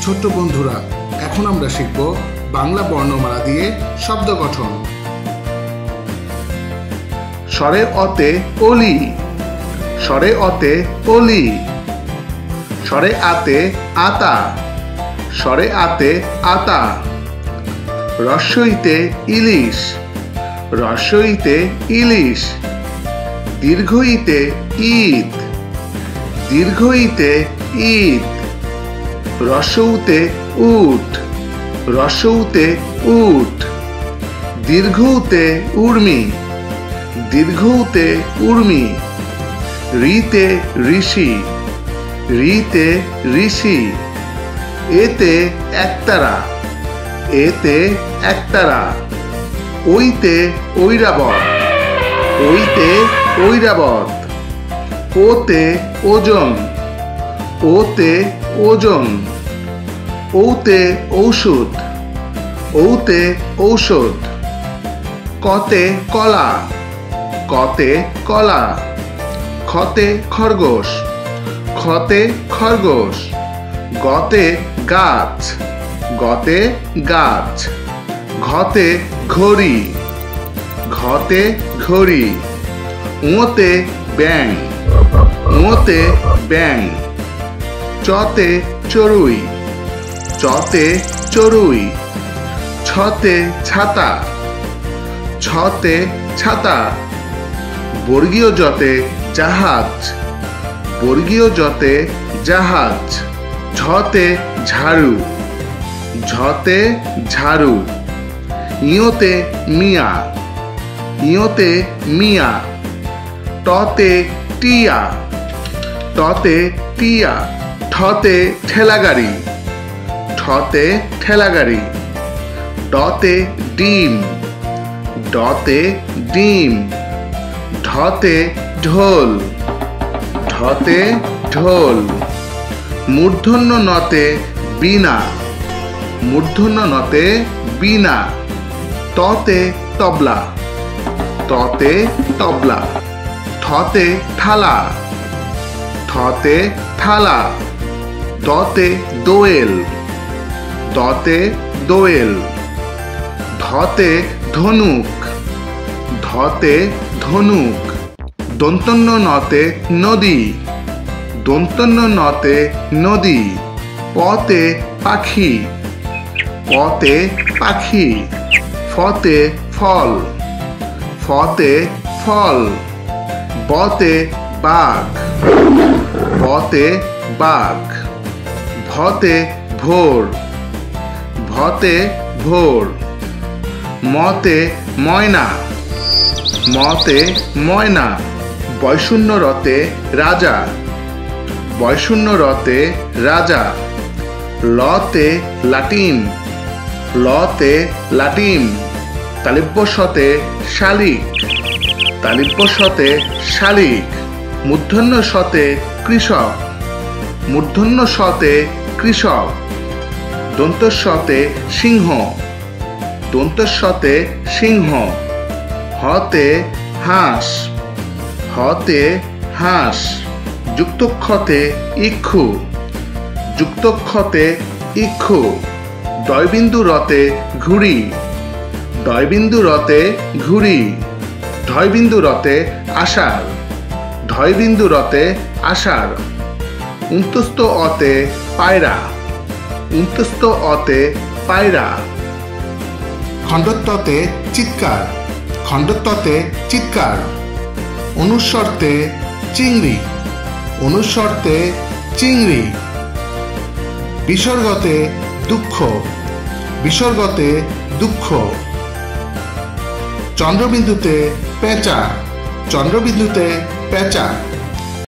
ছোট্ট বন্ধুরা, এখন আমরা শিখব বাংলা বর্ণমালা দিয়ে শব্দ গঠন। স্বরে অতে অলি, স্বরে অতে অলি। স্বরে আতে আতা, স্বরে আতে আতা। রস্বইতে ইলিশ, রস্বইতে ইলিশ। দীর্ঘইতে ঈদ, দীর্ঘইতে ঈদ। রস্বউতে উট, রস্বউতে উট। দীর্ঘউতে উর্মি, দীর্ঘউতে উর্মি। ঋতে ঋষি, ঋতে ঋষি। এতে একতারা, এতে একতারা। ওইতে ঐরাবত, ওইতে ঐরাবত। ওতে ওজন, ওতে ওজন। ওতে ঔষধ, ওতে ঔষধ। কতে কলা, কতে কলা। খতে খরগোশ, খতে খরগোশ। গতে গাছ, গতে গাছ। ঘতে ঘড়ি, ঘতে ঘড়ি। ওতে ব্যাং, ওতে ব্যাং। চতে চড়ুই, চতে চড়ুই। ছতে ছাতা, ছতে ছাতা। বর্গীয় জতে জাহাজ, বর্গীয় জতে জাহাজ। ঝতে ঝাড়ু, ঝতে ঝাড়ু। ইয়োতে মিয়া, ইয়োতে মিয়া। টতে টিয়া, টতে টিয়া। ঠতে ঠেলাগাড়ি, ঠতে ঠেলাগাড়ি। ডতে ডিম, ডতে ডিম। ঢতে ঢোল, ঢতে ঢোল। মূর্ধন্য নতে বীণা, মূর্ধন্য নতে বীণা। ততে তবলা, ততে তবলা। থতে থালা, থতে থালা। দতে দোয়েল, দতে দোয়েল। ধতে ধনুক, ধতে ধনুক। দন্তন্য নতে নদী, দন্তন্য নতে নদী। পতে পাখি, পতে পাখি। ফতে ফল, ফতে ফল। বতে বাঘ, বতে বাঘ। ভতে ভোর, ভতে ভোর। মতে ময়না, মতে ময়না। বয়শূন্য রতে রাজা, বয়শূন্য রতে রাজা। লতে লাটিম, লতে লাটিম। তালিব্য শতে শালিক, তালিব্য শতে শালিক। মূর্ধন্য শতে কৃষক, মূর্ধন্য শতে কৃষক। দন্তস্বতে সিংহ, দন্তস্বতে সিংহ। হতে হাঁস, হতে হাঁস। যুক্তক্ষতে ইক্ষু, যুক্তক্ষতে ইক্ষু। দয়বিন্দু রতে ঘুড়ি, দয়বিন্দু রতে ঘুড়ি। ঢয়বিন্দু রতে আষাঢ়, ঢয়বিন্দু রতে আষাঢ়। উন্তস্ত অতে পায়রা, উন্তস্ত অতে পায়রা। খণ্ডত্বতে চিৎকার, খণ্ডত্বতে চিৎকার। অনুস্বরতে চিংড়ি, অনুস্বরতে চিংড়ি। বিসর্গতে দুঃখ, বিসর্গতে দুঃখ। চন্দ্রবিন্দুতে পেঁচা, চন্দ্রবিন্দুতে পেঁচা।